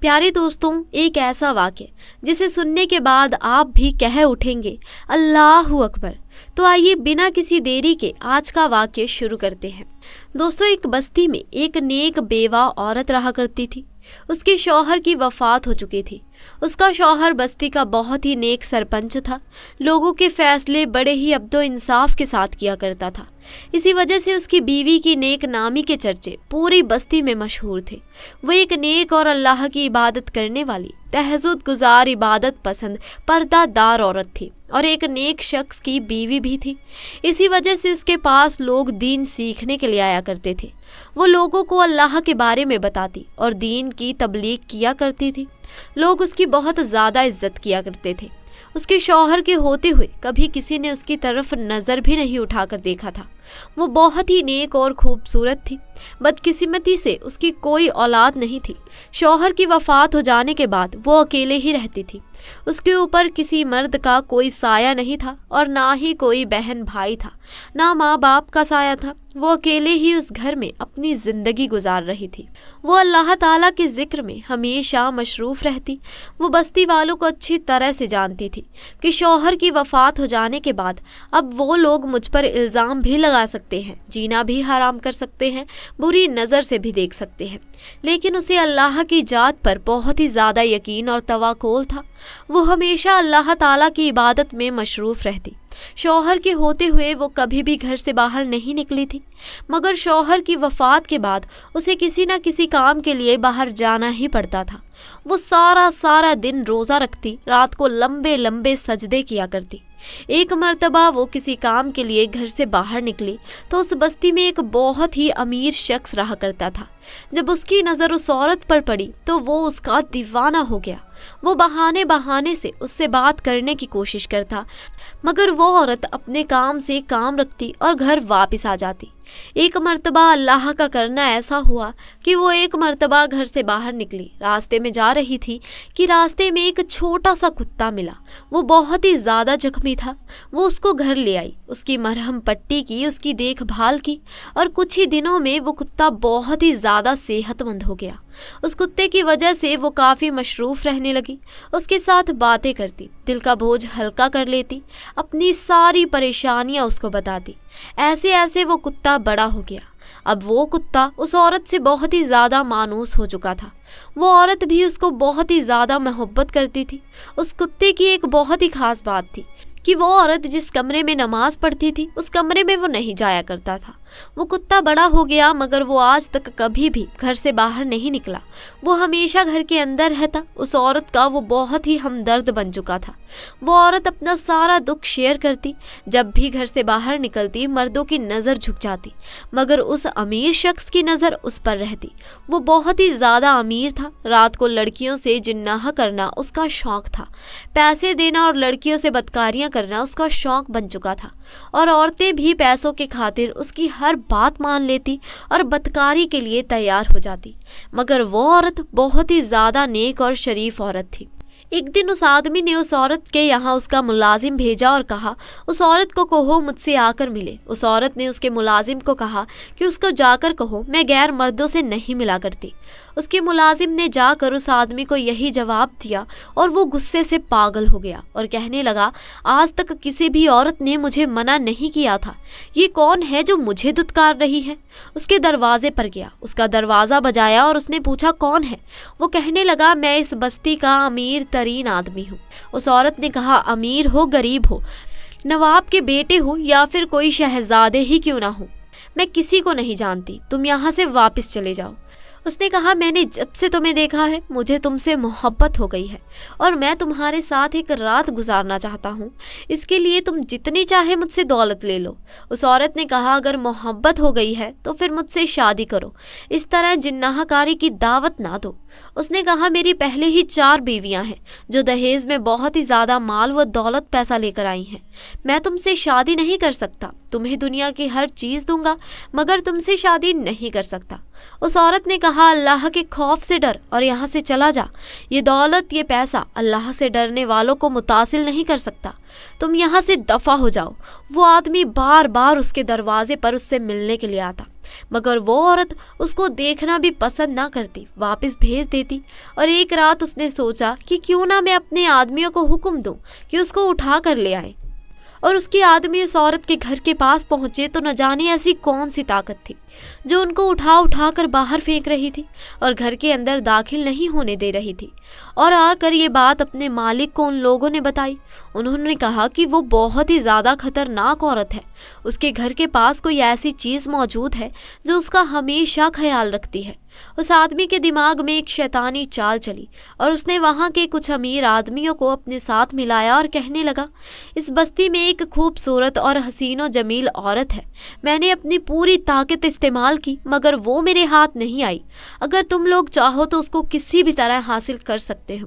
प्यारे दोस्तों, एक ऐसा वाक्य जिसे सुनने के बाद आप भी कह उठेंगे अल्लाहु अकबर। तो आइए बिना किसी देरी के आज का वाक्य शुरू करते हैं। दोस्तों, एक बस्ती में एक नेक बेवा औरत रहा करती थी। उसके शौहर की वफात हो चुकी थी। उसका शौहर बस्ती का बहुत ही नेक सरपंच था। लोगों के फैसले बड़े ही अब्दो इंसाफ के साथ किया करता था। इसी वजह से उसकी बीवी की नेक नामी के चर्चे पूरी बस्ती में मशहूर थे। वो एक नेक और अल्लाह की इबादत करने वाली, तहज्जुद गुजार, इबादत पसंद, पर्दादार औरत थी और एक नेक शख्स की बीवी भी थी। इसी वजह से उसके पास लोग दीन सीखने के लिए आया करते थे। वो लोगों को अल्लाह के बारे में बताती और दीन की तबलीग किया करती थी। लोग उसकी बहुत ज़्यादा इज्जत किया करते थे। उसके शौहर के होते हुए कभी किसी ने उसकी तरफ नज़र भी नहीं उठाकर देखा था। वो बहुत ही नेक और खूबसूरत थी। बदकिस्मती से उसकी कोई औलाद नहीं थी। शौहर की वफ़ात हो जाने के बाद वो अकेले ही रहती थी। उसके ऊपर किसी मर्द का कोई साया नहीं था और ना ही कोई बहन भाई था, ना माँ बाप का साया था। वो अकेले ही उस घर में अपनी ज़िंदगी गुजार रही थी। वो अल्लाह ताला के ज़िक्र में हमेशा मशरूफ़ रहती। वो बस्ती वालों को अच्छी तरह से जानती थी कि शौहर की वफ़ात हो जाने के बाद अब वो लोग मुझ पर इल्ज़ाम भी लगा सकते हैं, जीना भी हराम कर सकते हैं, बुरी नज़र से भी देख सकते हैं। लेकिन उसे अल्लाह की जात पर बहुत ही ज़्यादा यकीन और तवक्कुल था। वो हमेशा अल्लाह ताला की इबादत में मशरूफ़ रहती। शौहर के होते हुए वो कभी भी घर से बाहर नहीं निकली थी, मगर शौहर की वफ़ात के बाद उसे किसी न किसी काम के लिए बाहर जाना ही पड़ता था। वो सारा दिन रोज़ा रखती, रात को लंबे लंबे सजदे किया करती। एक मर्तबा वो किसी काम के लिए घर से बाहर निकली तो उस बस्ती में एक बहुत ही अमीर शख्स रहा करता था। जब उसकी नज़र उस औरत पर पड़ी तो वो उसका दीवाना हो गया। वो बहाने से उससे बात करने की कोशिश करता, मगर वो औरत अपने काम से काम रखती और घर वापस आ जाती। एक मर्तबा अल्लाह का करना ऐसा हुआ कि वो एक मर्तबा घर से बाहर निकली। रास्ते में जा रही थी कि रास्ते में एक छोटा सा कुत्ता मिला। वो बहुत ही ज़्यादा जख्मी था। वो उसको घर ले आई, उसकी मरहम पट्टी की, उसकी देखभाल की और कुछ ही दिनों में वो कुत्ता बहुत ही ज़्यादा सेहतमंद हो गया। उस कुत्ते की वजह से वो काफ़ी मशरूफ़ रहने लगी। उसके साथ बातें करती, दिल का बोझ हल्का कर लेती, अपनी सारी परेशानियां उसको बताती। ऐसे ऐसे वो कुत्ता बड़ा हो गया। अब वो कुत्ता उस औरत से बहुत ही ज़्यादा मानूस हो चुका था। वो औरत भी उसको बहुत ही ज़्यादा मोहब्बत करती थी। उस कुत्ते की एक बहुत ही ख़ास बात थी कि वो औरत जिस कमरे में नमाज पढ़ती थी उस कमरे में वो नहीं जाया करता था। वो कुत्ता बड़ा हो गया मगर वो आज तक कभी भी घर से बाहर नहीं निकला। वो हमेशा घर के अंदर रहता। उस औरत का वो बहुत ही हमदर्द बन चुका था। वो औरत अपना सारा दुख शेयर करती। जब भी घर से बाहर निकलती मर्दों की नज़र झुक जाती, मगर उस अमीर शख्स की नज़र उस पर रहती। वो बहुत ही ज़्यादा अमीर था। रात को लड़कियों से जिन्नाह करना उसका शौक़ था। पैसे देना और लड़कियों से बदकारियाँ करना उसका शौक़ बन चुका था और औरतें भी पैसों के खातिर उसकी हर बात मान लेती और बदकारी के लिए तैयार हो जाती। मगर वो औरत बहुत ही ज़्यादा नेक और शरीफ औरत थी। एक दिन उस आदमी ने उस औरत के यहाँ उसका मुलाजिम भेजा और कहा, उस औरत को कहो मुझसे आकर मिले। उस औरत ने उसके मुलाजिम को कहा कि उसको जाकर कहो मैं गैर मर्दों से नहीं मिला करती। उसके मुलाजिम ने जाकर उस आदमी को यही जवाब दिया और वो गुस्से से पागल हो गया और कहने लगा, आज तक किसी भी औरत ने मुझे मना नहीं किया था। ये कौन है जो मुझे धुतकार रही है? उसके दरवाजे पर गया, उसका दरवाज़ा बजाया और उसने पूछा कौन है? वो कहने लगा, मैं इस बस्ती का अमीर तरीन आदमी हूँ। उस औरत ने कहा, अमीर हो, गरीब हो, नवाब के बेटे हो या फिर कोई शहजादे ही क्यों ना हो, मैं किसी को नहीं जानती, तुम यहाँ से वापस चले जाओ। उसने कहा, मैंने जब से तुम्हें देखा है मुझे तुमसे मोहब्बत हो गई है और मैं तुम्हारे साथ एक रात गुजारना चाहता हूँ। इसके लिए तुम जितनी चाहे मुझसे दौलत ले लो। उस औरत ने कहा, अगर मोहब्बत हो गई है तो फिर मुझसे शादी करो, इस तरह जिन्नाहकारी की दावत ना दो। उसने कहा, मेरी पहले ही 4 बीवियां हैं जो दहेज में बहुत ही ज़्यादा माल व दौलत पैसा लेकर आई हैं। मैं तुमसे शादी नहीं कर सकता। تمہیں دنیا کی ہر چیز دوں گا مگر تم سے شادی نہیں کر سکتا۔ اس عورت نے کہا اللہ کے خوف سے ڈر اور یہاں سے چلا جا، یہ دولت یہ پیسہ اللہ سے ڈرنے والوں کو متصل نہیں کر سکتا، تم یہاں سے دفع ہو جاؤ۔ وہ آدمی بار بار اس کے دروازے پر اس سے ملنے کے لیے آتا مگر وہ عورت اس کو دیکھنا بھی پسند نہ کرتی، واپس بھیج دیتی۔ اور ایک رات اس نے سوچا کہ کیوں نہ میں اپنے آدمیوں کو حکم دوں کہ اس کو اٹھا کر لے آئے، اور اس کے آدمی اس عورت کے گھر کے پاس پہنچے تو نہ جانے ایسی کون سی طاقت تھی جو ان کو اٹھا کر باہر پھینک رہی تھی اور گھر کے اندر داخل نہیں ہونے دے رہی تھی۔ اور آ کر یہ بات اپنے مالک کو ان لوگوں نے بتائی۔ انہوں نے کہا کہ وہ بہت ہی زیادہ خطرناک عورت ہے، اس کے گھر کے پاس کوئی ایسی چیز موجود ہے جو اس کا ہمیشہ خیال رکھتی ہے۔ اس آدمی کے دماغ میں ایک شیطانی چال چلی اور اس نے وہاں کے کچھ امیر آدمیوں کو اپنے ساتھ ملایا اور کہنے لگا، اس بستی میں ایک خوبصورت اور حسین و جمیل عورت ہے، میں نے اپنی پوری طاقت استعمال کی مگر وہ میرے ہاتھ نہیں آئی، اگر تم لوگ چاہو تو اس کو کسی بھی طرح حاصل کر سکتے ہو،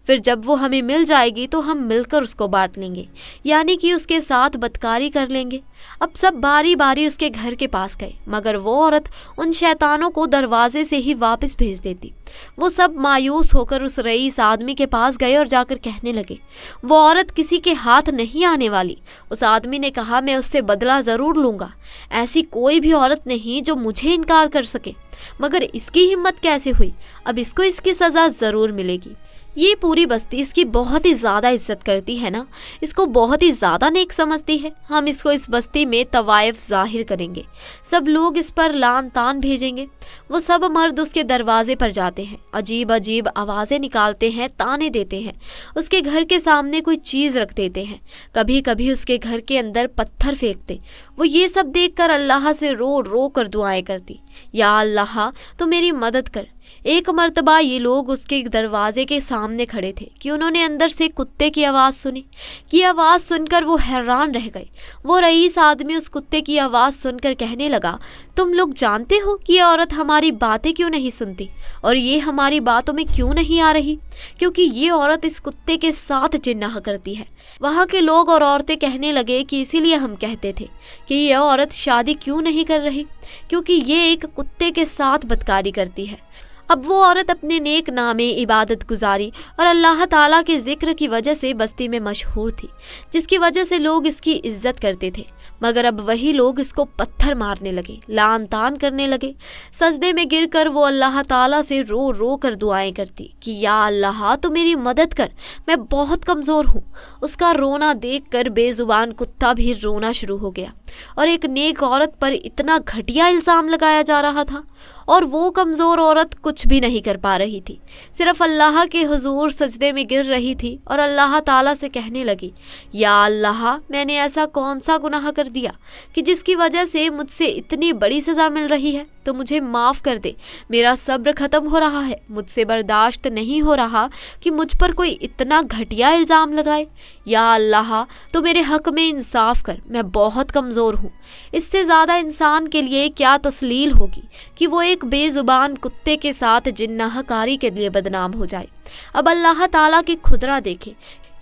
پھر جب وہ ہمیں مل جائے گی تو ہم مل کر اس کو بانٹ لیں گے، یعنی کہ اس کے ساتھ بدکاری کر لیں گے۔ اب سب باری باری اس کے گھر کے پاس گئے مگر وہ عورت ان شیطانوں کو دروازے سے ہی واپس بھیج دیتی۔ وہ سب مایوس ہو کر اس رئیس آدمی کے پاس گئے اور جا کر کہنے لگے، وہ عورت کسی کے ہاتھ نہیں آنے والی۔ اس آدمی نے کہا، میں اس سے بدلہ ضرور لوں گا، ایسی کوئی بھی عورت نہیں جو مجھے انکار کر سکے، مگر اس کی ہمت کیسے ہوئی؟ اب اس کو اس کی سزا ضرور ملے گی۔ یہ پوری بستی اس کی بہت ہی زیادہ عزت کرتی ہے نا، اس کو بہت ہی زیادہ نیک سمجھتی ہے، ہم اس کو اس بستی میں طوائف ظاہر کریں گے، سب لوگ اس پر لعن طعن بھیجیں گے۔ وہ سب مرد اس کے دروازے پر جاتے ہیں، عجیب عجیب آوازیں نکالتے ہیں، تانے دیتے ہیں، اس کے گھر کے سامنے کوئی چیز رکھ دیتے ہیں، کبھی کبھی اس کے گھر کے اندر پتھر پھینکتے۔ وہ یہ سب دیکھ کر اللہ سے رو رو کر دعائیں کرتی، یا اللہ تو میری مدد کر۔ ایک مرتبہ یہ لوگ اس کے دروازے کے سامنے کھڑے تھے کہ انہوں نے اندر سے کتے کی آواز سنی۔ یہ آواز سن کر وہ حیران رہ گئے۔ وہ رئیس آدمی اس کتے کی آواز سن کر کہنے لگا، تم لوگ جانتے ہو کہ یہ عورت ہماری باتیں کیوں نہیں سنتی اور یہ ہماری باتوں میں کیوں نہیں آ رہی؟ کیونکہ یہ عورت اس کتے کے ساتھ جناح کرتی ہے۔ وہاں کے لوگ اور عورتیں کہنے لگے کہ اسی لیے ہم کہتے تھے کہ یہ عورت شادی کیوں نہیں کر رہی، کیونکہ یہ ایک کتے کے ساتھ بدکاری کرتی ہے۔ اب وہ عورت اپنے نیک نامے، عبادت گزاری اور اللہ تعالیٰ کے ذکر کی وجہ سے بستی میں مشہور تھی، جس کی وجہ سے لوگ اس کی عزت کرتے تھے، مگر اب وہی لوگ اس کو پتھر مارنے لگے، لعن طعن کرنے لگے۔ سجدے میں گر کر وہ اللہ تعالیٰ سے رو رو کر دعائیں کرتی کہ یا اللہ تو میری مدد کر، میں بہت کمزور ہوں۔ اس کا رونا دیکھ کر بے زبان کتا بھی رونا شروع ہو گیا، اور ایک نیک عورت پر اتنا گھٹیا الزام لگایا جا رہا تھا، اور وہ کمزور عورت کچھ بھی نہیں کر پا رہی تھی، صرف اللہ کے حضور سجدے میں گر رہی تھی اور اللہ تعالیٰ سے کہنے لگی، یا اللہ میں نے ایسا کون سا گناہ کر دیا کہ جس کی وجہ سے مجھ سے اتنی بڑی سزا مل رہی ہے، تو مجھے معاف کر دے، میرا صبر ختم ہو رہا ہے، مجھ سے برداشت نہیں ہو رہا کہ مجھ پر کوئی اتنا گھٹیا الزام لگائے۔ یا اللہ تو میرے حق میں انصاف کر، میں بہت کمزور ہوں۔ اس سے زیادہ انسان کے لیے کیا تسلیل ہوگی کہ وہ ایک بے زبان کتے کے ساتھ جناح کاری کے لیے بدنام ہو جائے۔ اب اللہ تعالیٰ کی قدرت دیکھے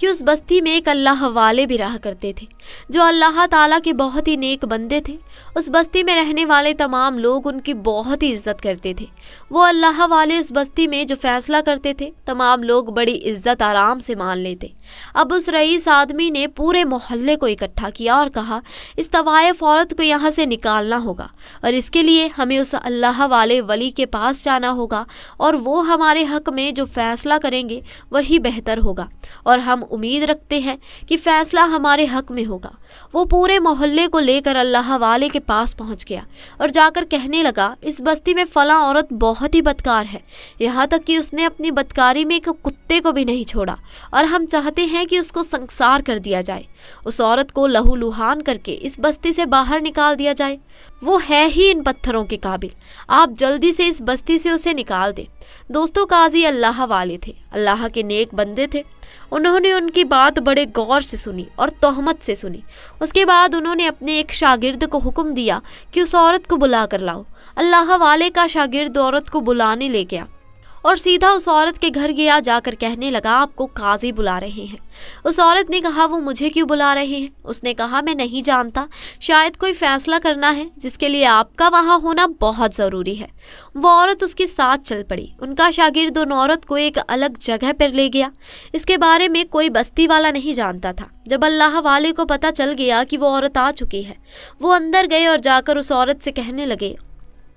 کہ اس بستی میں ایک اللہ والے بھی رہا کرتے تھے جو اللہ تعالیٰ کے بہت ہی نیک بندے تھے۔ اس بستی میں رہنے والے تمام لوگ ان کی بہت ہی عزت کرتے تھے۔ وہ اللہ والے اس بستی میں جو فیصلہ کرتے تھے تمام لوگ بڑی عزت آرام سے مان لیتے۔ اب اس رئیس آدمی نے پورے محلے کو اکٹھا کیا اور کہا، اس طوائف عورت کو یہاں سے نکالنا ہوگا، اور اس کے لیے ہمیں اس اللہ والے ولی کے پاس جانا ہوگا، اور وہ ہمارے حق میں جو فیصلہ کریں گے وہی بہتر ہوگا، اور ہم امید رکھتے ہیں کہ فیصلہ ہمارے حق میں ہوگا۔ وہ پورے محلے کو لے کر اللہ والے کے پاس پہنچ گیا اور جا کر کہنے لگا، اس بستی میں فلاں عورت بہت ہی بدکار ہے، یہاں تک کہ اس نے اپنی بدکاری میں ایک کتے کو بھی نہیں چھوڑا، اور ہم چاہتے ہیں کہ اس کو سنسار کر دیا جائے، اس عورت کو لہو لہان کر کے اس بستی سے باہر نکال دیا جائے، وہ ہے ہی ان پتھروں کے قابل، آپ جلدی سے اس بستی سے اسے نکال دیں۔ دوستو، قاضی اللہ والے تھے، اللہ کے نیک بندے تھے۔ انہوں نے ان کی بات بڑے غور سے سنی اور تہمت سے سنی۔ اس کے بعد انہوں نے اپنے ایک شاگرد کو حکم دیا کہ اس عورت کو بلا کر لاؤ۔ اللہ والے کا شاگرد عورت کو بلانے لے گیا और सीधा उस औरत के घर गया, जाकर कहने लगा आपको काजी बुला रहे हैं। उस औरत ने कहा वो मुझे क्यों बुला रहे हैं? उसने कहा मैं नहीं जानता, शायद कोई फैसला करना है जिसके लिए आपका वहाँ होना बहुत ज़रूरी है। वो औरत उसके साथ चल पड़ी। उनका शागिर्द उन औरत को एक अलग जगह पर ले गया। इसके बारे में कोई बस्ती वाला नहीं जानता था। जब अल्लाह वाले को पता चल गया कि वो औरत आ चुकी है, वो अंदर गए और जाकर उस औरत से कहने लगे,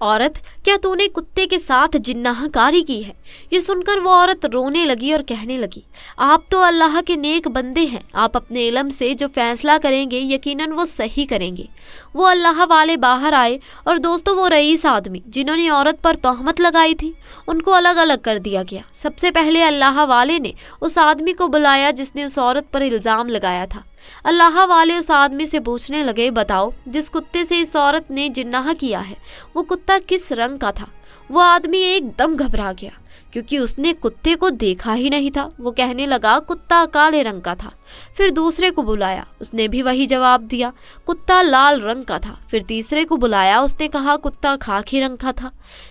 औरत क्या तूने कुत्ते के साथ जिन्नाहकारी की है? ये सुनकर वो औरत रोने लगी और कहने लगी, आप तो अल्लाह के नेक बंदे हैं, आप अपने इल्म से जो फैसला करेंगे यकीनन वो सही करेंगे। वो अल्लाह वाले बाहर आए और दोस्तों वो रईस आदमी जिन्होंने औरत पर तोहमत लगाई थी उनको अलग अलग कर दिया गया। सबसे पहले अल्लाह वाले ने उस आदमी को बुलाया जिसने उस औरत पर इल्ज़ाम लगाया था। अल्लाह वाले उस आदमी से पूछने लगे, बताओ जिस कुत्ते से इस औरत ने जिन्नाह किया है वो कुत्ता किस रंग का था? वो आदमी एकदम घबरा गया क्योंकि उसने कुत्ते को देखा ही नहीं था। वो कहने लगा कुत्ता काले रंग का था। फिर दूसरे को बुलाया, उसने भी वही जवाब दिया, कुत्ता लाल रंग का था। फिर तीसरे को बुलाया, उसने कहा कुत्ता खाकी रंग का था।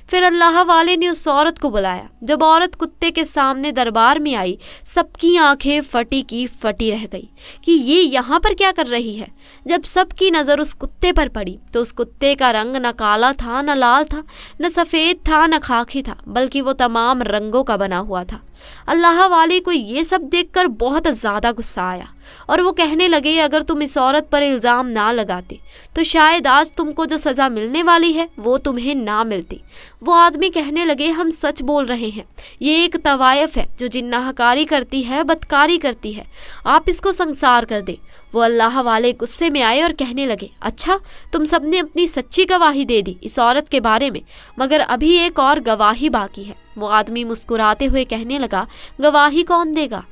फिर अल्लाह वाले ने उस औरत को बुलाया। जब औरत कुत्ते के सामने दरबार में आई, सबकी आंखें फटी की फटी रह गई कि ये यहाँ पर क्या कर रही है। जब सबकी नज़र उस कुत्ते पर पड़ी तो उस कुत्ते का रंग न काला था, न लाल था, न सफ़ेद था, न खाकी था, बल्कि वो तमाम रंगों का बना हुआ था। अल्लाह वाले को ये सब देखकर बहुत ज़्यादा गुस्सा आया और वो कहने लगे, अगर तुम इस औरत पर इल्ज़ाम ना लगाते तो शायद आज तुमको जो सज़ा मिलने वाली है वो तुम्हें ना मिलती। वो आदमी कहने लगे, हम सच बोल रहे हैं, ये एक तवायफ है जो जिन्नाहकारी करती है, बदकारी करती है, आप इसको संसार कर दे। वो अल्लाह वाले गुस्से में आए और कहने लगे, अच्छा तुम सबने अपनी सच्ची गवाही दे दी इस औरत के बारे में, मगर अभी एक और गवाही बाकी है। वो आदमी मुस्कुराते हुए कहने लगा, गवाही कौन देगा?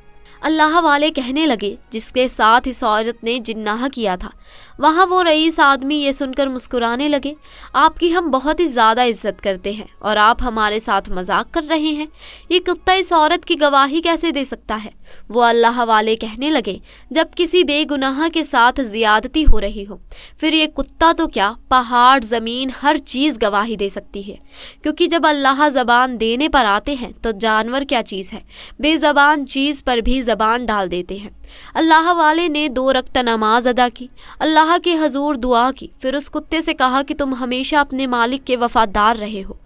अल्लाह वाले कहने लगे, जिसके साथ इस औरत ने जिन्नाह किया था। वहाँ वो रईस आदमी ये सुनकर मुस्कुराने लगे, आपकी हम बहुत ही ज़्यादा इज्जत करते हैं और आप हमारे साथ मजाक कर रहे हैं। ये कुत्ता इस औरत की गवाही कैसे दे सकता है? वो अल्लाह वाले कहने लगे, जब किसी बेगुनाह के साथ ज़ियादती हो रही हो, फिर ये कुत्ता तो क्या, पहाड़ ज़मीन हर चीज़ गवाही दे सकती है, क्योंकि जब अल्लाह ज़बान देने पर आते हैं तो जानवर क्या चीज़ है, बेज़बान चीज़ पर भी ज़बान डाल देते हैं। अल्लाह वाले ने 2 रकत नमाज अदा की, अल्लाह के हजूर दुआ की, फिर उस कुत्ते से कहा कि तुम हमेशा अपने मालिक के वफादार रहे हो।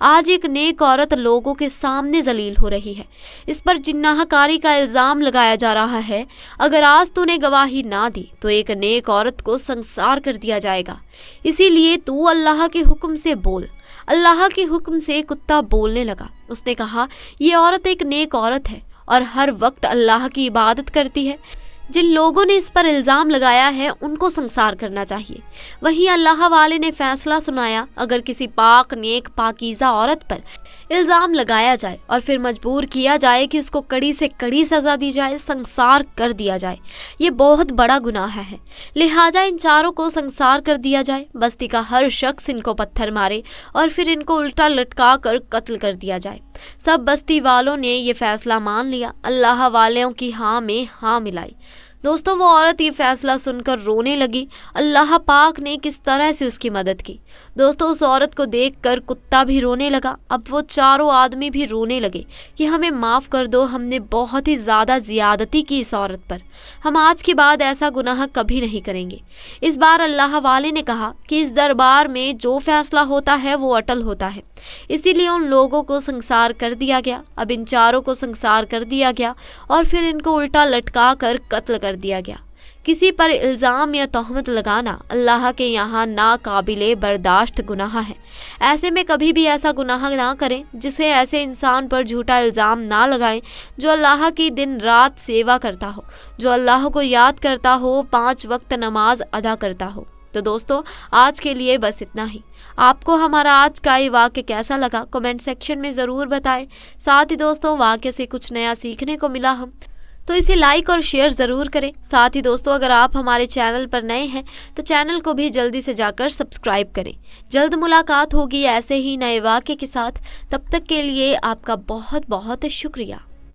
आज एक नेक औरत लोगों के सामने जलील हो रही है, इस पर जिन्नाहकारी का इल्ज़ाम लगाया जा रहा है। अगर आज तूने गवाही ना दी तो एक नेक औरत को संसार कर दिया जाएगा, इसीलिए तू अल्लाह के हुक्म से बोल। अल्लाह के हुक्म से कुत्ता बोलने लगा। उसने कहा, ये औरत एक नेक औरत है और हर वक्त अल्लाह की इबादत करती है। जिन लोगों ने इस पर इल्ज़ाम लगाया है उनको संसार करना चाहिए। वहीं अल्लाह वाले ने फैसला सुनाया, अगर किसी पाक नेक पाकीज़ा औरत पर इल्ज़ाम लगाया जाए और फिर मजबूर किया जाए कि उसको कड़ी से कड़ी सज़ा दी जाए, संसार कर दिया जाए, ये बहुत बड़ा गुनाह है। लिहाजा इन चारों को संसार कर दिया जाए। बस्ती का हर शख्स इनको पत्थर मारे और फिर इनको उल्टा लटका कर कत्ल कर दिया जाए। सब बस्ती वालों ने ये फैसला मान लिया। अल्लाह वालों की हाँ में हाँ मिलाई। दोस्तों वो औरत ये फैसला सुनकर रोने लगी। अल्लाह पाक ने किस तरह से उसकी मदद की। दोस्तों उस औरत को देखकर कुत्ता भी रोने लगा। अब वो चारों आदमी भी रोने लगे कि हमें माफ़ कर दो, हमने बहुत ही ज़्यादा ज़ियादती की इस औरत पर, हम आज के बाद ऐसा गुनाह कभी नहीं करेंगे। इस बार अल्लाह वाले ने कहा कि इस दरबार में जो फैसला होता है वो अटल होता है, इसीलिए उन लोगों को संसार कर दिया गया। अब इन चारों को संसार कर दिया गया और फिर इनको उल्टा लटका कर कत्ल कर दिया गया। किसी पर इल्ज़ाम या तोहमत लगाना अल्लाह के यहाँ नाकाबिले बर्दाश्त गुनाह है। ऐसे में कभी भी ऐसा गुनाह ना करें जिसे ऐसे इंसान पर झूठा इल्ज़ाम ना लगाएं जो अल्लाह की दिन रात सेवा करता हो, जो अल्लाह को याद करता हो, 5 वक्त नमाज अदा करता हो। तो दोस्तों आज के लिए बस इतना ही। आपको हमारा आज का ये वाक्य कैसा लगा कमेंट सेक्शन में ज़रूर बताएं। साथ ही दोस्तों वाक्य से कुछ नया सीखने को मिला हम तो इसे लाइक और शेयर ज़रूर करें। साथ ही दोस्तों अगर आप हमारे चैनल पर नए हैं तो चैनल को भी जल्दी से जाकर सब्सक्राइब करें। जल्द मुलाकात होगी ऐसे ही नए वाक्य के साथ। तब तक के लिए आपका बहुत बहुत शुक्रिया।